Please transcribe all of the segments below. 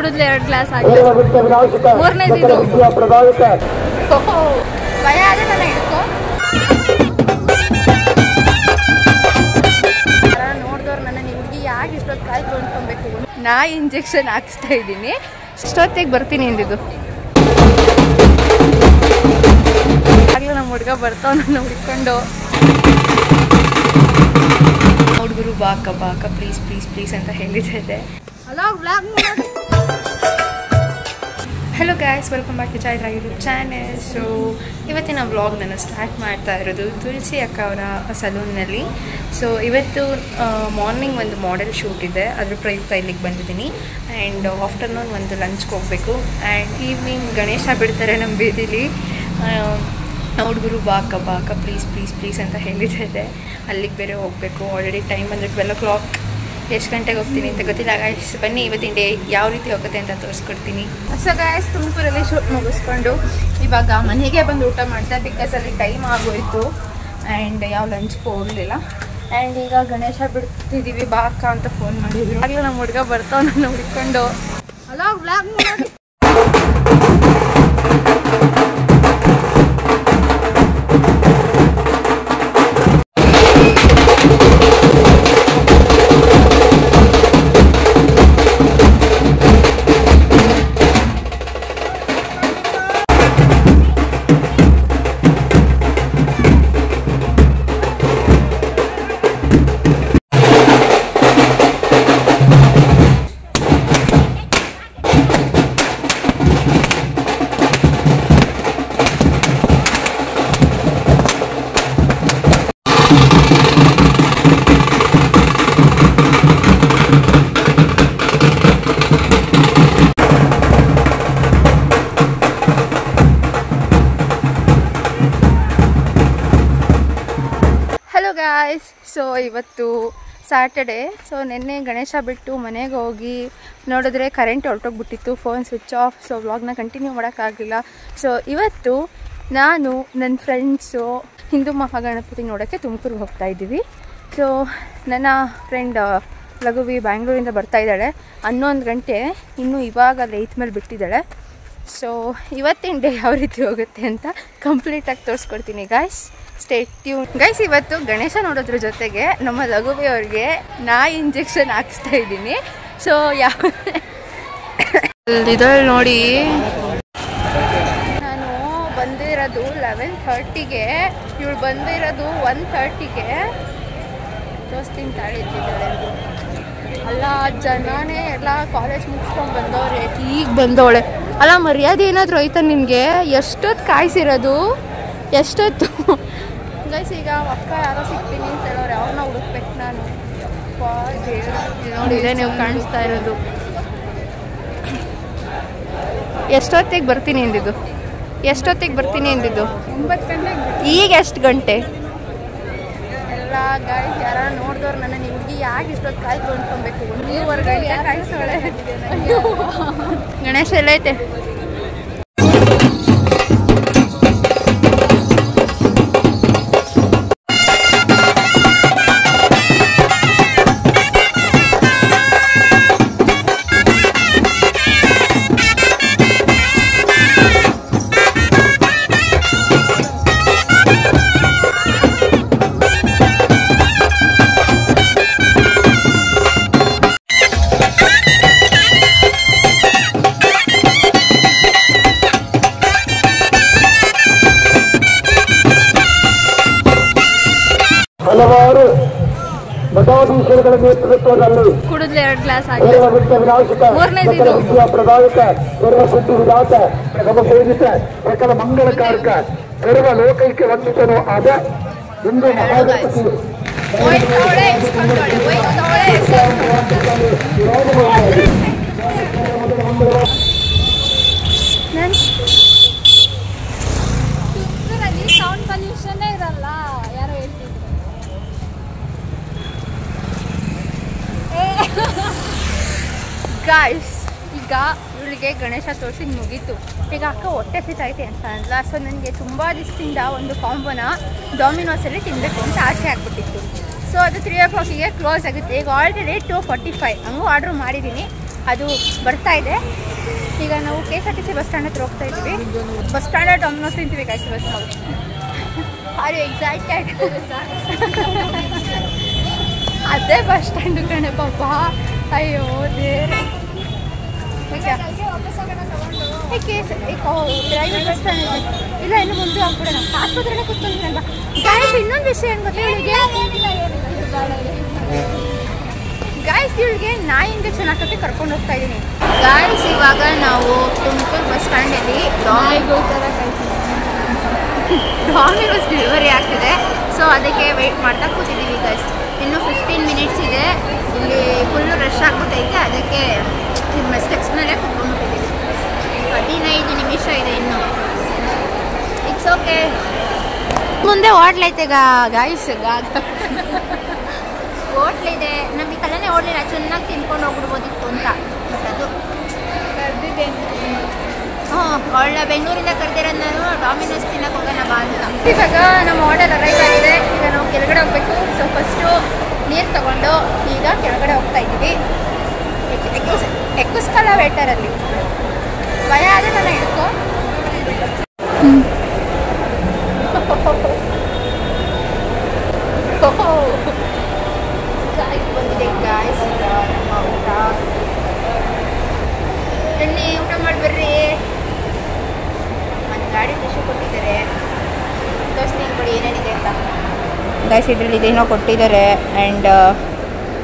ಕುಡಿದ್ಲೆ 2 glass ಆಗಿದೆ. ಮೂರನೇದಿದು ಭಯ ಆದ್ರೆ ನಾನು ಹಿಡ್ಕೊ. ನೋಡಿದವ್ರು ನನ್ನ ಹುಡುಗಿ ಯಾಕೆ ಇಷ್ಟೊತ್ತು ಕಾಯ್ತು ಅಂದ್ಕೊಬೇಕು. ನಾ ಇಂಜೆಕ್ಷನ್ ಹಾಕ್ಸ್ತಾ ಇದ್ದೀನಿ. ಇಷ್ಟೊತ್ತಿಗೆ ಬರ್ತೀನಿ ಎಂದಿದ್ದು. ಆಗಲೇ ನಮ್ಮ ಹುಡುಗ ಬರ್ತಾವ ನನ್ನ ಹುಡ್ಕೊಂಡು. ಹುಡುಗರು ಬಾಕ ಬಾಕ ಪ್ಲೀಸ್ ಪ್ಲೀಸ್ ಪ್ಲೀಸ್ ಅಂತ ಹೇಳಿದ್ದೆ. Hello guys, welcome back to Chaitra YouTube channel. So ಇವತ್ತಿನ ವ್ಲಾಗ್ ನಾನು ಸ್ಟಾರ್ಟ್ ಮಾಡ್ತಾ ಇರೋದು ತುಳಸಿ ಅಕ್ಕ ಅವರ ಸಲೂನ್ನಲ್ಲಿ. ಸೊ ಇವತ್ತು ಮಾರ್ನಿಂಗ್ ಒಂದು ಮಾಡೆಲ್ ಶೂಟ್ ಇದೆ, ಅದ್ರ ಪ್ರಯುಕ್ತ ಇಲ್ಲಿಗೆ ಬಂದಿದ್ದೀನಿ. ಆ್ಯಂಡ್ ಆಫ್ಟರ್ನೂನ್ ಒಂದು ಲಂಚ್ಗೆ ಹೋಗಬೇಕು. ಆ್ಯಂಡ್ ಈವ್ನಿಂಗ್ ಗಣೇಶ ಬಿಡ್ತಾರೆ ನಮ್ಮ ಬೀದಿಲಿ. ಹುಡುಗರು ಬಾಕ ಬಾಕ ಪ್ಲೀಸ್ ಪ್ಲೀಸ್ ಪ್ಲೀಸ್ ಅಂತ ಹೇಳಿದ್ದೆ. ಅಲ್ಲಿಗೆ ಬೇರೆ ಹೋಗಬೇಕು. ಆಲ್ರೆಡಿ ಟೈಮ್ ಬಂದರೆ 12 o'clock. ಎಷ್ಟು ಗಂಟೆಗೆ ಹೋಗ್ತೀನಿ ಅಂತ ಗೊತ್ತಿಲ್ಲ ಗಾಯ್ಸ್. ಬನ್ನಿ ಇವತ್ತಿನ ಡೇ ಯಾವ ರೀತಿ ಹೋಗುತ್ತೆ ಅಂತ ತೋರಿಸ್ಕೊಡ್ತೀನಿ. ಸೊ ಗಾಯ್ಸ್, ತುಮಕೂರಲ್ಲಿ ಶೂಟ್ ಮುಗಿಸ್ಕೊಂಡು ಇವಾಗ ಮನೆಗೆ ಬಂದು ಊಟ ಮಾಡ್ತಾ, ಬಿಕಾಸ್ ಅಲ್ಲಿ ಟೈಮ್ ಆಗೋಯಿತು ಆ್ಯಂಡ್ ಯಾವ ಲಂಚ್ಗೆ ಹೋಗಲಿಲ್ಲ. ಆ್ಯಂಡ್ ಈಗ ಗಣೇಶ ಬಿಡ್ತಿದ್ದೀವಿ ಬಾಕ ಅಂತ ಫೋನ್ ಮಾಡಿದ್ರು. ಆಗಲೇ ನಮ್ಮ ಹುಡುಗ ಬರ್ತಾವ ನನ್ನ ಹುಡ್ಕೊಂಡು. ಹಲೋ ಬ್ಲಾಗ್ ಮಾಡಿ. ಗಾಯ್ಸ್, ಸೊ ಇವತ್ತು ಸ್ಯಾಟರ್ಡೇ. ಸೊ ನಿನ್ನೆ ಗಣೇಶ ಬಿಟ್ಟು ಮನೆಗೆ ಹೋಗಿ ನೋಡಿದ್ರೆ ಕರೆಂಟ್ ಹೊರಟೋಗ್ಬಿಟ್ಟಿತ್ತು, ಫೋನ್ ಸ್ವಿಚ್ ಆಫ್. ಸೊ ವ್ಲಾಗ್ನ ಕಂಟಿನ್ಯೂ ಮಾಡೋಕ್ಕಾಗಲಿಲ್ಲ. ಸೊ ಇವತ್ತು ನಾನು ನನ್ನ ಫ್ರೆಂಡ್ಸು ಹಿಂದೂ ಮಹಾಗಣಪತಿ ನೋಡೋಕ್ಕೆ ತುಮಕೂರಿಗೆ ಹೋಗ್ತಾ ಇದ್ದೀವಿ. ಸೊ ನನ್ನ ಫ್ರೆಂಡ್ ಲಘುವಿ ಬ್ಯಾಂಗ್ಳೂರಿಂದ ಬರ್ತಾ ಇದ್ದಾಳೆ. 11 ಗಂಟೆ, ಇನ್ನೂ ಇವಾಗ ಲೈಟ್ ಮೇಲೆ ಬಿಟ್ಟಿದ್ದಾಳೆ. ಸೊ ಇವತ್ತಿನ ಡೇ ಯಾವ ರೀತಿ ಹೋಗುತ್ತೆ ಅಂತ ಕಂಪ್ಲೀಟಾಗಿ ತೋರಿಸ್ಕೊಡ್ತೀನಿ ಗಾಯ್ಸ್. Stay tune guys. ಇವತ್ತು ಗಣೇಶ ನೋಡೋದ್ರ ಜೊತೆಗೆ ನಮ್ಮ ಲಘುವಿ ಅವ್ರಿಗೆ ನಾಯಿ ಇಂಜೆಕ್ಷನ್ ಹಾಕ್ಸ್ತಾ ಇದ್ದೀನಿ. ಸೊ ಇದ್ರಲ್ಲಿ ನೋಡಿ, ನಾನು ಬಂದಿರೋದು 11:30ಗೆ, ಇವಳು ಬಂದಿರೋದು 1:30ಗೆ. ದೋಸ್ತಿನ ತಾಳಿದ್ದಾಳೆ. ಅಲ್ಲ ಜನನೇ ಎಲ್ಲ ಕಾಲೇಜ್ ಮುಗಿಸ್ಕೊಂಡು ಬಂದವ್ರೆ, ಈಗ ಬಂದವಳೆ. ಅಲ್ಲ ಮರ್ಯಾದೆ ಏನಾದರೂ ಆಯ್ತಾ ನಿನಗೆ? ಎಷ್ಟೊತ್ತು ಕಾಯಿಸಿರೋದು, ಎಷ್ಟೊತ್ತು ಗೈಸ್. ಈಗ ಅಕ್ಕ ಯಾರೋ ಸಿಗ್ತೀನಿ ಅಂತ ಹೇಳೋರು, ಅವ್ರನ್ನ ಹುಡುಕ್ಬೇಕು ನಾನು. ನೋಡಿದೆ ನೀವು ಕಾಣಿಸ್ತಾ ಇರೋದು. ಎಷ್ಟೊತ್ತಿಗೆ ಬರ್ತೀನಿ ಎಂದಿದ್ದು? ಎಷ್ಟೊತ್ತಿಗೆ ಬರ್ತೀನಿ ಎಂದಿದ್ದು? 9 ಗಂಟೆಗೆ. ಈಗ ಎಷ್ಟು ಗಂಟೆ? ಎಲ್ಲ ಗೈಸ್ ಯಾರ ನೋಡಿದವ್ರು ನನ್ನ ಹುಡುಗಿ ಯಾಕೆ ಇಷ್ಟೊತ್ತು ಕಾಯ್ತು ಅಂದ್ಕೊಬೇಕು. 1:15 ಗಂಟೆ ಕಾಯಿಸೋಳೆ. ಗಣೇಶ ಎಲ್ಲೈತೆ? ಹಲವಾರು ಮಠಾಧೀಶರುಗಳ ನೇತೃತ್ವದಲ್ಲಿ ಕುಡಿದ್ಲೆ 2 ಗ್ಲಾಸ್ ಆಗಿದೆ. ಮೂರನೇದಿದು ಪ್ರದಾಯಕ ಸರ್ವ ಸಿದ್ಧಿ ವಿಧಾತ ಪ್ರಥಮ ಸೇವಿತ ಸಕಲ ಮಂಗಳಕಾರಕ ಸರ್ವ ಲೋಕೈಕ್ಯ ವಂದಿತನೂ ಆದ ಹಿಂದೂ ಮಹಾಗಣಪತಿ ಸೌಂಡ್ ಪೊಲ್ಯೂಷನ್ನೇ ಇರಲ್ಲ. ಯಾರೋ ಹೇಳ್ತಿದ್ರು. ಗಾಯ್ಸ್, ಈಗ ಇವಳಿಗೆ ಗಣೇಶ ತೋರಿಸಿ ಮುಗೀತು. ಈಗ ಅಕ್ಕ ಹೊಟ್ಟೆ ಸಿತೈತೆ ಅಂತ ಅಂದ್ಲ. ಸೊ ನನಗೆ ತುಂಬ ದಿವಸದಿಂದ ಒಂದು ಕಾಂಬೋನ ಡಾಮಿನೋಸಲ್ಲಿ ತಿನ್ನಬೇಕು ಅಂತ ಆಸೆ ಆಗ್ಬಿಟ್ಟಿತ್ತು. ಸೊ ಅದು 3 o'clockಗೆ ಕ್ಲೋಸ್ ಆಗುತ್ತೆ. ಈಗ ಆಲ್ರೆಡಿ 2:45 ಹಂಗೂ ಆರ್ಡ್ರ್ ಮಾಡಿದ್ದೀನಿ. ಅದು ಬರ್ತಾ ಇದೆ. ಈಗ ನಾವು KSRTC ಬಸ್ ಸ್ಟ್ಯಾಂಡ್ ಹತ್ರ ಹೋಗ್ತಾ ಇದ್ದೀವಿ. ಬಸ್ ಸ್ಟ್ಯಾಂಡ್ ಡಾಮಿನೋಸ್ ತಿಂತೀವಿ ಗಾಯ್ಸ್ ಇವತ್ತು ನಾವು. Are you excited? ಅದೇ ಬಸ್ ಸ್ಟ್ಯಾಂಡ್ ಕಣೆ ಪಾಪ. ಅಯ್ಯೋ ದೇವ್ರೆ. ಪ್ರೈವೇಟ್ ಬಸ್ ಸ್ಟ್ಯಾಂಡ್ ಇಲ್ಲ, ಇನ್ನು ಮುಂದೆ ಹೋಗ್ಬಿಡೋಣ. ಆಸ್ಪತ್ರೆನೇ ಕೂತ್ಕೊಂಡ್ರಲ್ವ ಗಾಯ್ಸ್. ಇನ್ನೊಂದು ವಿಷಯ ಏನು ಗೊತ್ತಾ ಇವಳಿಗೆ ಗಾಯ್ಸ್, ಇವಳಿಗೆ ನಾಯಿ ಇಂಜೆಕ್ಷನ್ ಹಾಕೋಕ್ಕೆ ಕರ್ಕೊಂಡು ಹೋಗ್ತಾ ಇದ್ದೀನಿ ಗಾಯ್ಸ್. ಇವಾಗ ನಾವು ತುಮಕೂರು ಬಸ್ ಸ್ಟ್ಯಾಂಡಲ್ಲಿ ಡಾಮಿನೋಸ್ ಡೆಲಿವರಿ ಆಗ್ತಿದೆ. ಸೊ ಅದಕ್ಕೆ ವೆಯ್ಟ್ ಮಾಡ್ತಾ ಕೂತಿದ್ದೀವಿ ಗಾಯ್ಸ್. ಇನ್ನೂ 15 ಮಿನಿಟ್ಸ್ ಇದೆ. ಇಲ್ಲಿ ಫುಲ್ಲು ರಶ್ ಆಗ್ಬಿಟ್ಟೈತೆ. ಅದಕ್ಕೆ ಮೆಸ್ಟೆಕ್ಸ್ನಲ್ಲೇ ಕುತ್ಕೊಂಡ್ಬಿಟ್ಟಿದ್ದೀವಿ. 15 ನಿಮಿಷ ಇದೆ ಇನ್ನು. It's okay. ಮುಂದೆ ಹೋಟ್ಲೈತೆ ಗಾಯ್ಸ್. ಹೋಟ್ಲಿದೆ. ನಮಗೆ ಕಲ್ಲನೆ ಹೋಟ್ಲಿಲ್ಲ, ಚೆನ್ನಾಗಿ ತಿನ್ಕೊಂಡು ಹೋಗ್ಬಿಡ್ಬೋದಿತ್ತು ಅಂತ. ಬಟ್ ಅದು ಒಳ್ಳೆ ಬೆಂಗಳೂರಿಂದ ಕರೆದಿರೋದು ನಾನು ಡಾಮಿನೋಸ್ ತಿನ್ನಕ್ಕೆ ಹೋಗೋಣ ಬಾ ಅಂತ. ಇವಾಗ ನಮ್ಮ ಆರ್ಡರ್ ಅರೈವ್ ಆಗಿದೆ. ಈಗ ನಾವು ಕೆಳಗಡೆ ಹೋಗ್ಬೇಕು. ಸೊ ಫಸ್ಟು ನೀರು ತಗೊಂಡು ಈಗ ಕೆಳಗಡೆ ಹೋಗ್ತಾ ಇದ್ದೀವಿ. ಎಕ್ಕಿಸ್ಕಲ್ಲ ವೇಟರಲ್ಲಿ ಭಯ ಆದರೆ ನಾನು ಹಿಡ್ಕೊ. ಬಂದಿದೆ ಗಾಯ್ಸ್. ನಮ್ಮ ಊಟ ಎಣ್ಣೆ ಊಟ ಮಾಡಿ ಬರ್ರಿ. ಒಂದು ಗಾಡಿ ಟಿಶ್ಯೂ ಕೊಟ್ಟಿದ್ದಾರೆ. ತೋರಿಸ್ತೀನಿ ಕೊಡಿ ಏನೇನಿದೆ ಅಂತ ಗಾಯ್ಸ್. ಇದರಲ್ಲಿ ಇದೇನೋ ಕೊಟ್ಟಿದ್ದಾರೆ. ಆ್ಯಂಡ್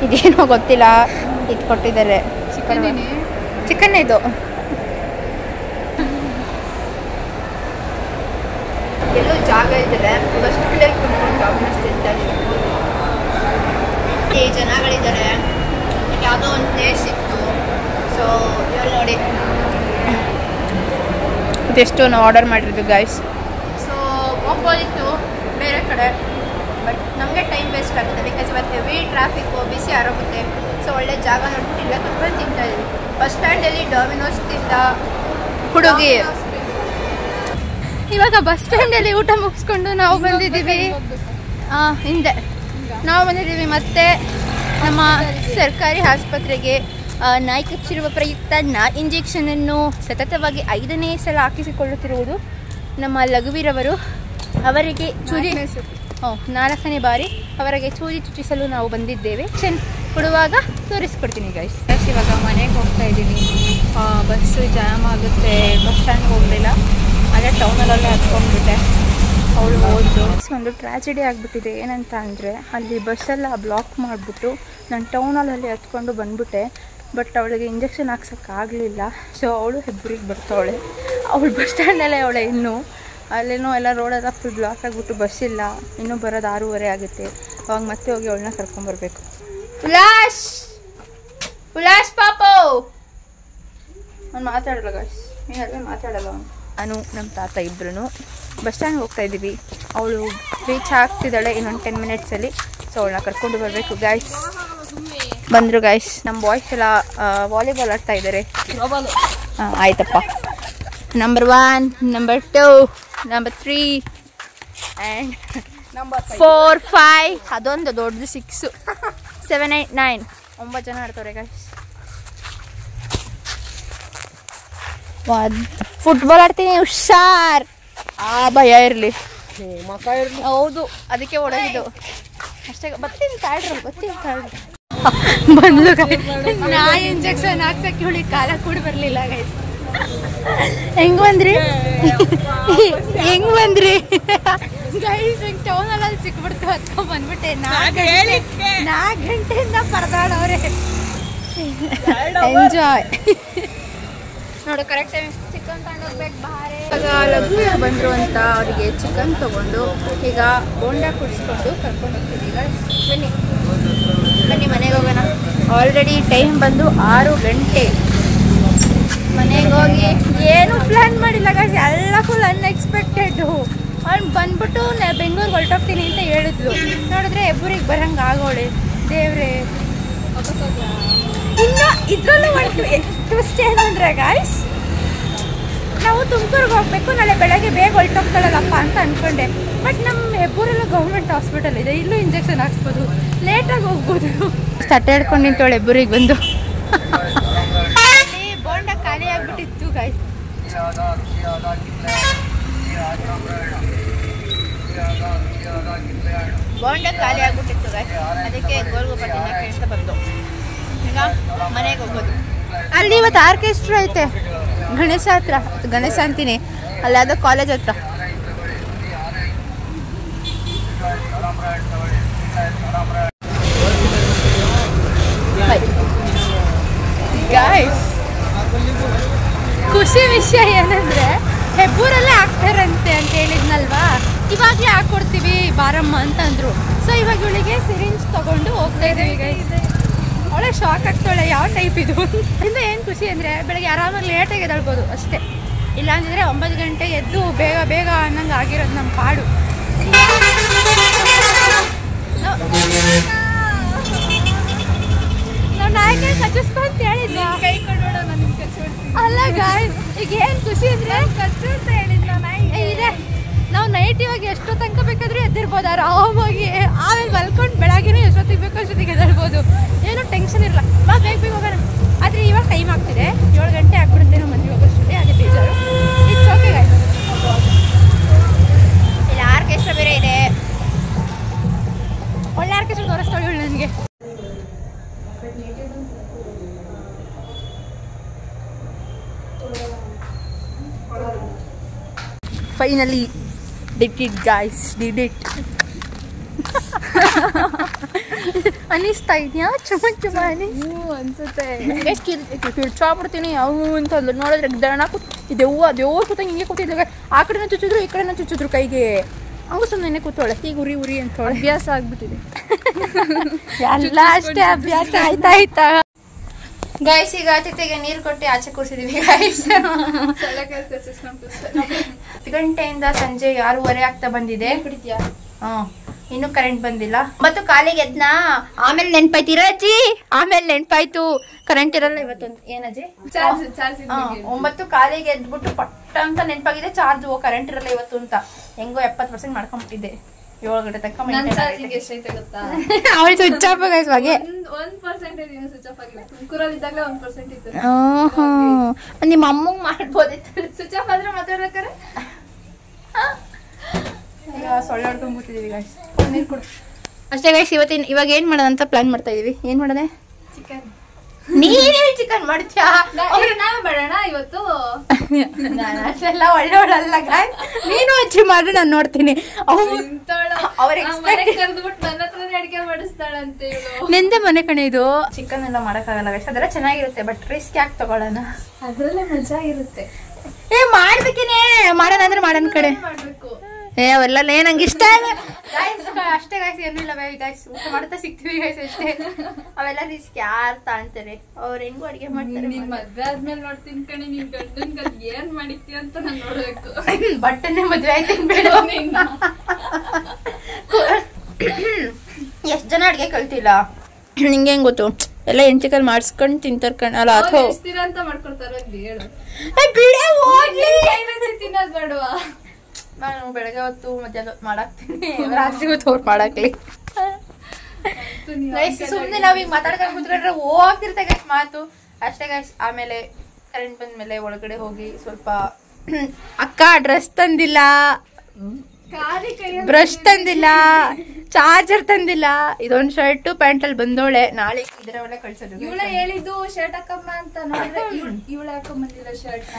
ಇದೇನೋ ಗೊತ್ತಿಲ್ಲ, ಇದು ಕೊಟ್ಟಿದ್ದಾರೆ. ಚಿಕನ್ ಇದು. ಎಲ್ಲೋ ಜಾಗ ಇದ್ದಾರೆ. ಬಸ್ ಸ್ಟ್ಯಾಂಡಲ್ಲಿ ಕುತ್ಕೊಂಡು ಡಾಮಿನೋಸ್ ತಿಂತಾ ಇದ್ದೀವಿ. ಜನಗಳಿದ್ದಾರೆ. ಯಾವುದೋ ಒಂದು ಪ್ಲೇಸ್ ಸಿಕ್ತು. ಸೊ ಇವಾಗ ನೋಡಿ ಇದೆಷ್ಟು ನಾವು ಆರ್ಡರ್ ಮಾಡಿರೋದು ಗಾಯ್ಸ್. ಸೊ ಹೋಗ್ಬೋದಿತ್ತು ಬೇರೆ ಕಡೆ, ಬಟ್ ನಮಗೆ ಟೈಮ್ ವೇಸ್ಟ್ ಆಗುತ್ತೆ. ಬಿಕಾಸ್ ಇವತ್ತು ಹೆವಿ ಟ್ರಾಫಿಕ್ಕು, ಬಿಸಿ ಆರೋಗುತ್ತೆ. ಸೊ ಒಳ್ಳೆ ಜಾಗ ನೋಡ್ಬಿಟ್ಟಿಲ್ಲ ಕುತ್ಕೊಂಡು ತಿಂತಾ ಇದ್ದೀವಿ. ಬಸ್ ಸ್ಟ್ಯಾಂಡಲ್ಲಿ ಡಾಮಿನೋಸ್ ತಿಂದ ಹುಡುಗಿ. ಇವಾಗ ಬಸ್ ಸ್ಟ್ಯಾಂಡಲ್ಲಿ ಊಟ ಮುಗಿಸ್ಕೊಂಡು ನಾವು ಬಂದಿದ್ದೀವಿ. ಹಿಂದೆ ನಾವು ಬಂದಿದ್ದೀವಿ ಮತ್ತೆ ನಮ್ಮ ಸರ್ಕಾರಿ ಆಸ್ಪತ್ರೆಗೆ. ನಾಯಿ ಕಚ್ಚಿರುವ ಪ್ರಯುಕ್ತ ಇಂಜೆಕ್ಷನನ್ನು ಸತತವಾಗಿ 5ನೇ ಸಲ ಹಾಕಿಸಿಕೊಳ್ಳುತ್ತಿರುವುದು ನಮ್ಮ ಲಘುವೀರವರು. ಅವರಿಗೆ ಚೂರಿ 4ನೇ ಬಾರಿ ಅವರಿಗೆ ಚೂರಿ ಚುಚ್ಚಿಸಲು ನಾವು ಬಂದಿದ್ದೇವೆ. ಕೊಡುವಾಗ ತೋರಿಸ್ಕೊಡ್ತೀನಿ ಗೈಸ್. ಇವಾಗ ಮನೆಗೆ ಹೋಗ್ತಾ ಇದ್ದೀನಿ. ಬಸ್ಸು ಜಾಮ್ ಆಗುತ್ತೆ. ಬಸ್ ಸ್ಟ್ಯಾಂಡ್ಗೆ ಹೋಗಲಿಲ್ಲ, ಅದೇ ಟೌನಲ್ಲೇ ಹತ್ಕೊಂಡ್ಬಿಟ್ಟೆ. ಅವಳು ಹೋದ್ದು. ಒಂದು ಟ್ರ್ಯಾಜಿಡಿ ಆಗಿಬಿಟ್ಟಿದೆ. ಏನಂತ ಅಂದರೆ ಅಲ್ಲಿ ಬಸ್ಸೆಲ್ಲ ಬ್ಲಾಕ್ ಮಾಡಿಬಿಟ್ಟು ನಾನು ಟೌನಲ್ಲಿ ಹತ್ಕೊಂಡು ಬಂದ್ಬಿಟ್ಟೆ. ಬಟ್ ಅವಳಿಗೆ ಇಂಜೆಕ್ಷನ್ ಹಾಕ್ಸೋಕ್ಕಾಗಲಿಲ್ಲ. ಸೊ ಅವಳು ಹೆಬ್ಬರಿಗೆ ಬರ್ತಾವಳೆ. ಅವಳು ಬಸ್ ಸ್ಟ್ಯಾಂಡಲ್ಲೇ ಅವಳೆ. ಇನ್ನೂ ಅಲ್ಲೇನೋ ಎಲ್ಲ ರೋಡೆಲ್ಲ ಫುಲ್ ಬ್ಲಾಕ್ ಆಗಿಬಿಟ್ಟು ಬಸ್ ಇಲ್ಲ. ಇನ್ನೂ ಬರೋದು 6:30 ಆಗುತ್ತೆ. ಅವಾಗ ಮತ್ತೆ ಹೋಗಿ ಅವಳನ್ನ ಕರ್ಕೊಂಬರ್ಬೇಕು. ಉಲಾಶ್ ಪಾಪು ನಾನು ಮಾತಾಡಲ್ಲ ಗಾಯ್ಸ್. ನೀನಲ್ಲೇ ಮಾತಾಡಲ್ಲ ಅವನು. ನಾನು ನಮ್ಮ ತಾತ ಇಬ್ಬರೂ ಬಸ್ ಸ್ಟ್ಯಾಂಡ್ಗೆ ಹೋಗ್ತಾ ಇದ್ದೀವಿ. ಅವಳು ರೀಚ್ ಆಗ್ತಿದ್ದಾಳೆ ಇನ್ನೊಂದು 10 ಮಿನಿಟ್ಸಲ್ಲಿ. ಸೊ ಅವಳನ್ನ ಕರ್ಕೊಂಡು ಬರಬೇಕು ಗಾಯ್ಸ್. ಬಂದರು ಗಾಯ್ಸ್. ನಮ್ಮ ಬಾಯ್ಸ್ ಎಲ್ಲ ವಾಲಿಬಾಲ್ ಆಡ್ತಾ ಇದ್ದಾರೆ. ಆಯ್ತಪ್ಪ. Number 1, number 2, number 3 and number 4, 5. ಅದೊಂದು ದೊಡ್ಡದು 6, 7, 8, 9. 9 ಜನ ಆಡ್ತವ್ರೆ ಗಾಯ್ಸ್. ಫುಟ್ಬಾಲ್ ಆಡ್ತೀನಿ, ಹುಷಾರ್. ಭಯ ಇರಲಿ. ಹೌದು, ಅದಕ್ಕೆ ಓಡೋಗಿದ್ದು ಅಷ್ಟೇ. ಬರ್ತೀನಿ ತಾಳ್ರಿ. ಬಂದ್ಲು ನಾಯಿ ಇಂಜೆಕ್ಷನ್ ಹಾಕ್ಸಕ್ಕೆ ಇವಳಿಗೆ ಕಾಲ ಕೂಡ ಬರಲಿಲ್ಲ ಗೈಸ್. ಹೆಂಗ್ ಬಂದ್ರಿ ಗೈಸ್? ಹೆಂಗ್ ಟೌನಲ್ಲಿ ಸಿಕ್ಬಿಡ್ತು ಹತ್ಕೊಂಡ್ ಬಂದ್ಬಿಟ್ಟೆ. 4 ಗಂಟೆಯಿಂದ ಪರದಾಡವ್ರೆ. ಎಂಜಾಯ್. ನೋಡು ಕರೆಕ್ಟ್ ಟೈಮ್ ಚಿಕನ್ ತಗೊಂಡೋಗ್ಬೇಕು ಬಾರೆ. ಇವಾಗ ಲಘು ಬಂದರು ಅಂತ ಅವರಿಗೆ ಚಿಕನ್ ತೊಗೊಂಡು ಈಗ ಬೋಂಡಾ ಕುಡಿಸ್ಕೊಂಡು ಕರ್ಕೊಂಡು ಹೋಗ್ತೀವಿ. ಈಗ ಬನ್ನಿ ಮನೆಗೆ ಹೋಗೋಣ. ಆಲ್ರೆಡಿ ಟೈಮ್ ಬಂದು 6 ಗಂಟೆ. ಮನೆಗೆ ಹೋಗಿ ಏನು ಪ್ಲ್ಯಾನ್ ಮಾಡಿಲ್ಲ ಗಾಯ್ಸ್. ಎಲ್ಲ ಫುಲ್ ಅನ್ಎಕ್ಸ್ಪೆಕ್ಟೆಡ್. ಅವ್ನು ಬಂದ್ಬಿಟ್ಟು ಬೆಂಗಳೂರಿಗೆ ಹೊರಟೋಗ್ತೀನಿ ಅಂತ ಹೇಳಿದ್ಲು. ನೋಡಿದ್ರೆ ಹೆಬ್ಬೂರಿಗೆ ಬರಂಗೆ ಆಗೋಳೆ. ದೇವ್ರೆ. ಇನ್ನು ಇದರಲ್ಲೂ ಒಂದು ಟ್ವಿಸ್ಟ್ ಏನು ಅಂದರೆ ಗಾಯ್ಸ್, ನಾವು ತುಮಕೂರಿಗೆ ಹೋಗಬೇಕು, ನಾಳೆ ಬೆಳಗ್ಗೆ ಬೇಗ ಹೊರಟೋಗ್ತಾಳಲ್ಲಪ್ಪ ಅಂತ ಅಂದ್ಕೊಂಡೆ. ಬಟ್ ನಮ್ಮ ಹೆಬ್ಬೂರೆಲ್ಲ ಗೌರ್ಮೆಂಟ್ ಹಾಸ್ಪಿಟಲ್ ಇದೆ, ಇಲ್ಲೂ ಇಂಜೆಕ್ಷನ್ ಹಾಕ್ಸ್ಬೋದು, ಲೇಟಾಗಿ ಹೋಗ್ಬೋದು. ತಟ್ಟೆ ಹಿಡ್ಕೊಂಡು ನಿಂತವಳೆ ಹೆಬ್ಬೂರಿಗೆ ಬಂದು. ಆಗ್ಬಿಟ್ಟಿತ್ತು ಗಾಯ್ಸ್. ಬೋಂಡ ಖಾಲಿ ಆಗ್ಬಿಟ್ಟಿತ್ತು ಗಾಯ್ಸ್. ಅದಕ್ಕೆ ಗೋಲ್ಗೊಬ್ಬ ತಿನ್ನಕ್ಕೆ ಅಂತ ಬಂದು ಈಗ ಮನೆಗೆ ಹೋಗೋದು. ಅಲ್ಲಿ ಇವತ್ತು ಆರ್ಕೆಸ್ಟ್ರಾ ಐತೆ ಗಣೇಶ ಹತ್ರ, ಗಣೇಶ ಅಂತೀನಿ ಅಲ್ಲಿ ಯಾವುದೋ ಕಾಲೇಜ್ ಹತ್ರ. ಗಾಯ್ಸ್ ಖುಷಿ ವಿಷಯ ಏನಂದ್ರೆ ಹೆಬ್ಬೂರಲ್ಲೇ ಹಾಕ್ತಾರಂತೆ ಅಂತ ಹೇಳಿದ್ನಲ್ವಾ, ಇವಾಗಲೇ ಹಾಕ್ಕೊಡ್ತೀವಿ ಬಾರಮ್ಮ ಅಂತಂದ್ರು. ಸೊ ಇವಾಗ ಇವಳಿಗೆ ಸಿರಿಂಜ್ ತಗೊಂಡು ಹೋಗ್ತಾ ಇದ್ದೀವಿ ಗೈಸ್. ಅವಳೆ ಶಾಕ್ ಆಗ್ತಾಳೆ, ಯಾವ ಟೈಪ್ ಇದು ಇಂದ. ಏನು ಖುಷಿ ಅಂದರೆ ಬೆಳಗ್ಗೆ ಆರಾಮಾಗಿ ಲೇಟಾಗಿ ಎದ್ದೇಳ್ಬೋದು ಅಷ್ಟೇ. ಇಲ್ಲಾಂದಿದ್ರೆ 9 ಗಂಟೆಗೆ ಎದ್ದು ಬೇಗ ಬೇಗ ಅನ್ನಂಗೆ ಆಗಿರೋದು ನಮ್ಮ ಪಾಡು. ನಾವು ನಾಯಕ ಕಚ್ಚಿಸ್ಕೊಂತ ಹೇಳಿದ್ವಿ, ಕೈ ಕೊಡೋಣ ನಿಮ್ಗೆ ಕಚ್ಚಿಡ್ತೀವಿ ಅಲ್ಲ ಗಾಯ್ಸ್. ಈಗ ಏನು ಖುಷಿ ಅಂದರೆ ಕಚ್ಚು ಅಂತ ಹೇಳಿದ್ನ ನಾಯಿ ಇದೆ. ನಾವು ನೈಟ್ ಇವಾಗ ಎಷ್ಟೋ ತನಕ ಬೇಕಾದ್ರೂ ಎದ್ದಿರ್ಬೋದು ಆರಾಮಾಗಿ. ಆಮೇಲೆ ಮಲ್ಕೊಂಡು ಬೆಳಗ್ಗೆನೂ ಎಷ್ಟೊತ್ತಿಗೆ ಬೇಕೋ ಅಷ್ಟೊತ್ತಿಗೆ ಎದ್ದೇಳ್ಬೋದು, ಏನೂ ಟೆನ್ಷನ್ ಇರಲ್ಲ. ಬೇಗ ಬೇಗ ಹೋಗೋಣ. ಆದರೆ ಇವಾಗ ಟೈಮ್ ಆಗ್ತಿದೆ, 7 ಗಂಟೆ ಆಗ್ಬಿಡುತ್ತೆ ನಾವು ಮನೆಗೆ ಹೋಗೋಷ್ಟೇ. ಅದೇ ಬೇಜಾರು. It's okay guys. ಇಲ್ಲಿ ಆರ್ಕೆಸ್ಟ್ರಾ ಬೇರೆ ಇದೆ, ಒಳ್ಳೆ ಆರ್ಕೆಸ್ಟ್ರಾ ತೋರಿಸ್ತಾಳೆ ಇವಳು ನನಗೆ. Finally did it guys, did it. ಅನಿಸ್ತಾ ಇದೆಯಾ? ಚುಮ್ಮ ಚುಮ್ಮ ಅನ್ಸುತ್ತೆ. ಕಿರ್ಚಾಬಿಡ್ತೀನಿ ಅವು ಅಂತಂದ್ರು. ನೋಡಿದ್ರೆ ದಣ ಇದೆವ್ವ ದೇವ್ರು ಕೂತಂಗೆ ಹಿಂಗೆ ಕೂತಿದ್ದಾಗ ಆ ಕಡೆನ ಚುಚ್ಚಿದ್ರು ಈ ಕಡೆನ ಚುಚ್ಚಿದ್ರು ಕೈಗೆ. ಹಂಗೂ ಸುಮ್ಮನೆ ಕೂತೋಳೆ, ಈಗ ಉರಿ ಉರಿ ಅಂತ ಅಭ್ಯಾಸ ಆಗ್ಬಿಟ್ಟಿದೆ. ಎಲ್ಲ ಅಷ್ಟೇ ಅಭ್ಯಾಸ ಆಯ್ತಾ. ಗಾಯ್ಸ್ ಈಗ ತಿತ್ತಿಗೆ ನೀರು ಕೊಟ್ಟು ಆಚೆ ಕೂರಿಸಿದೀವಿ ಗಾಯ್ಸ್. 10 ಗಂಟೆಯಿಂದ ಸಂಜೆ 6:30 ಆಗ್ತಾ ಬಂದಿದೆ. ಇನ್ನೂ ಕರೆಂಟ್ ಬಂದಿಲ್ಲ. ಮತ್ತು ಕಾಲಿಗೆ ಎದ್ನ ಆಮೇಲೆ ನೆನ್ಪಾಯ್ತು ಅಜ್ಜಿ, ಆಮೇಲೆ ನೆನ್ಪಾಯ್ತು ಕರೆಂಟ್ ಇರಲ್ಲ ಇವತ್ತೊಂದು. ಏನಜ್ಜಿ? 9 ಕಾಲಿಗೆ ಎದ್ಬಿಟ್ಟು ಪಟ್ಟ ಅಂತ ನೆನ್ಪಾಗಿದೆ ಚಾರ್ಜ್ ಕರೆಂಟ್ ಇರಲ್ಲ ಇವತ್ತು ಅಂತ. ಹೆಂಗೋ 70% ಮಾಡ್ಕೊಂಡ್ಬಿಟ್ಟಿದ್ದೆ. 7 ಗಂಟೆ ತನಕ ಅವಳು ಸ್ವಿಚ್ ಆಫ್ ಗಾಯ್ಸ್. ಹಾಗೆ ನಿಮ್ಮ ಅಮ್ಮಂಗ್ ಮಾಡ್ಬೋದಿತ್ತು ಸ್ವಿಚ್ ಆಫ್ ಆದ್ರೆ ಮಾತಾಡ್ಬೇಕಾರೆ. ಈಗ ಸೊಳ್ಳೆ ಹೊಡ್ಕೊಂಡ್ಬಿಟ್ಟಿದೀವಿ ಗಾಯ್ಸ್. ನೀರು ಕೊಡು ಅಷ್ಟೇ ಗಾಯ್ಸ್. ಇವಾಗ ಏನ್ ಮಾಡೋಣ ಅಂತ ಪ್ಲಾನ್ ಮಾಡ್ತಾ ಇದೀವಿ. ಏನ್ ಮಾಡೋದೆ? ಚಿಕನ್. ನೀನೇ ಚಿಕನ್ ಮಾಡ್ತೀಯಾ? ಬೇಡಣ ಇವತ್ತು. ಅಷ್ಟೆಲ್ಲ ಒಳ್ಳೆಯವಳಲ್ಲ ಗಾಯ್ಸ್. ನೀನು ಅಜ್ಜಿ ಮಾಡಿ ನಾನು ನೋಡ್ತೀನಿ. ನಿಂದೆ ಮನೆ ಕಣೆ ಇದು. ಚಿಕನ್ ಎಲ್ಲ ಮಾಡಕ್ಕಾಗಲ್ಲ ಗಾಯ್ಸ್, ಅದೆಲ್ಲ ಚೆನ್ನಾಗಿರುತ್ತೆ ಬಟ್ ರಿಸ್ಕ್ ಯಾಕೆ ತಗೊಳ್ಳೋಣ? ಅದ್ರಲ್ಲೇ ಮಜಾ ಇರುತ್ತೆ. ಮಾಡ್ಬೇಕೇನೆ, ಮಾಡೋಣ ಅಂದ್ರೆ ಮಾಡೋಣ ಕಡೆ ಮಾಡ್ಬೇಕು. ಅವೆಲ್ಲ ನಂಗೆ ಇಷ್ಟ ಅಷ್ಟೇ ಗಾಯ್ಸ್. ಏನಿಲ್ಲ ಗಾಯ್ಸ್, ಊಟ ಮಾಡ್ತಾ ಸಿಗ್ತೀವಿ ಗಾಯ್ಸ್ ಅಷ್ಟೇ. ಅವೆಲ್ಲ ರಿಸ್ಕ್ ಯಾರು ತಾಣ್ತಾರೆ? ಅವ್ರು ಹೆಂಗು ಅಡಿಗೆ ಮಾಡ್ತಾರೆ. ಮದ್ವೆ ಆದ್ಮೇಲೆ ನೋಡ್ತೀನಿ ಕಣಿ, ನೀನ್ ಗಂಡನ್ ಏನ್ ಮಾಡಿತಿ ಅಂತ ನಾನು ನೋಡ್ಬೇಕು. ಬಟ್ಟನೆ ಮದ್ವೆ ಆಯ್ತೀನಿ ಬೇಡ. ಎಷ್ಟ್ ಜನ ಅಡ್ಗೆ ಕಲ್ತಿಲ್ಲ ನಿಂಗೆ ಹೆಂಗ್ ಗೊತ್ತು? ಎಲ್ಲ ಹೆಂಚಿಕಲ್ ಮಾಡಿಸ್ಕೊಂಡು ತಿಂತಾರ ಕಣ. ಅಲ್ಲ ಅಥವಾ ಅಂತ ಮಾಡ್ಕೊಡ್ತಾರ ತಿನ್ನೋದ್ ಬೇಡವಾ? ನಾನು ಬೆಳಗ್ಗೆ ಹೊತ್ತು ಮಧ್ಯಾಹ್ನ ಮಾಡಾಕ್ತೀನಿ, ರಾತ್ರಿ ಹೊತ್ತು ಅವ್ರು ಮಾಡಾಕ್ಲಿ. ಸುಮ್ಮನೆ ನಾವ್ ಈಗ ಮಾತಾಡ್ಕೊಂಡು ಕುತ್ಕೊಂಡ್ರೆ ಹೋಗ್ತಿರ್ತೆ ಗೈಸ್ ಮಾತು ಅಷ್ಟೇ ಗೈಸ್. ಆಮೇಲೆ ಕರೆಂಟ್ ಬಂದ್ಮೇಲೆ ಒಳಗಡೆ ಹೋಗಿ ಸ್ವಲ್ಪ ಅಕ್ಕ ಡ್ರೆಸ್ ತಂದಿಲ್ಲ, ಬ್ರಷ್ ತಂದಿಲ್ಲ, ಚಾರ್ಜರ್ ತಂದಿಲ್ಲ, ಇದೊಂದು ಶರ್ಟ್ ಪ್ಯಾಂಟ್ ಅಲ್ಲಿ ಬಂದೋಳೆ. ನಾಳೆ ಇದರವೆಲ್ಲ ಕಳ್ಸೋದು. ಇವಳ ಹೇಳಿದ್ದು ಶರ್ಟ್ ಹಾಕಮ್ಮ ಅಂತ ನೋಡಿದ್ರೆ ಇವಳ ಹಾಕೊಂಡ್ ಬಂದಿಲ್ಲ ಶರ್ಟ್ ನ.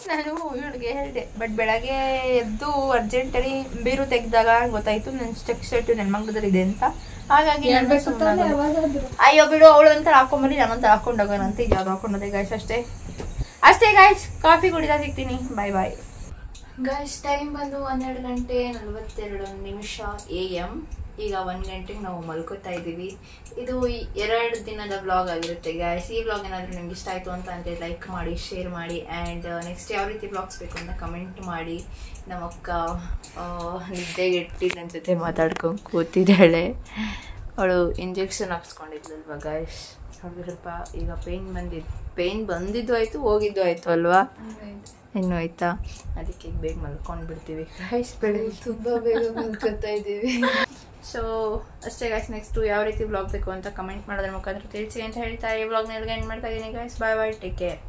ನಾನು ಇವಳಿಗೆ ಹೇಳಿದೆ ಬಟ್ ಬೆಳಗ್ಗೆ ಎದ್ದು ಅರ್ಜೆಂಟಲ್ಲಿ ಬೀರು ತೆಗ್ದಾಗ ಗೊತ್ತಾಯ್ತು ನನ್ ಚೆಕ್ ಶರ್ಟ್ ನನ್ ಮಂಗದಲ್ಲಿ ಇದೆ ಅಂತ. ಹಾಗಾಗಿ ಅಯ್ಯೋ ಬಿಡು ಅವಳು ಅಂತ ಹಾಕೊಂಬರಿ, ನಾನಂತ ಹಾಕೊಂಡೋಗೋಣ ಅಂತ ಇದು ಯಾವ್ದು ಹಾಕೊಂಡೋದೆ ಗಾಯ್ಸ್. ಅಷ್ಟೇ ಗಾಯ್ಸ್. ಕಾಫಿ ಕುಡಿತಾ ಸಿಗ್ತೀನಿ. ಬಾಯ್ ಬಾಯ್ ಗಾಯ್ಸ್. ಟೈಮ್ ಬಂದು 12:42 AM. ಈಗ 1 ಗಂಟೆಗೆ ನಾವು ಮಲ್ಕೋತಾ ಇದ್ದೀವಿ. ಇದು 2 ದಿನದ ವ್ಲಾಗ್ ಆಗಿರುತ್ತೆ ಗಾಯ್ಸ್. ಈ ವ್ಲಾಗ್ ಏನಾದರೂ ನಿಮ್ಗೆ ಇಷ್ಟ ಆಯಿತು ಅಂತ ಅಂದರೆ ಲೈಕ್ ಮಾಡಿ, ಶೇರ್ ಮಾಡಿ, ಆ್ಯಂಡ್ ನೆಕ್ಸ್ಟ್ ಯಾವ ರೀತಿ ವ್ಲಾಗ್ಸ್ ಬೇಕು ಅಂತ ಕಮೆಂಟ್ ಮಾಡಿ. ನಮ್ಮಕ್ಕ ನಿದ್ದೆಗೆಟ್ಟು ನನ್ನ ಜೊತೆ ಮಾತಾಡ್ಕೊಂಡು ಕೂತಿದ್ದಾಳೆ. ಅವಳು ಇಂಜೆಕ್ಷನ್ ಹಾಕ್ಸ್ಕೊಂಡಿದ್ಲಲ್ವ ಗಾಯ್ಸ್, ಸ್ವಲ್ಪ ಈಗ ಪೇಯ್ನ್ ಬಂದಿದ್ದು ಆಯಿತು, ಹೋಗಿದ್ದು ಆಯಿತು ಅಲ್ವಾ? ಇನ್ನೂ ಆಯ್ತಾ? ಅದಕ್ಕೆ ಬೇಗ ಮಲ್ಕೊಂಡು ಬಿಡ್ತೀವಿ ಗಾಯ್ಸ್. ಬೆಳಗ್ಗೆ ತುಂಬ ಬೇಗ ಮಲ್ಕೊತಾ ಇದ್ದೀವಿ. ಸೊ ಅಷ್ಟೇ ಗೈಸ್. ನೆಕ್ಸ್ಟು ಯಾವ ರೀತಿ ವ್ಲಾಗ್ ಬೇಕು ಅಂತ ಕಮೆಂಟ್ ಮಾಡೋದ್ರ ಮುಖಾಂತರ ತಿಳಿಸಿ ಅಂತ ಹೇಳ್ತಾ ಈ ವ್ಲಾಗ್ನ ಎಲ್ಲಿಗೆ ಎಂಡ್ ಮಾಡ್ತಾ ಇದ್ದೀನಿ ಗೈಸ್. ಬಾಯ್ ಬಾಯ್, ಟೇಕ್ ಕೇರ್.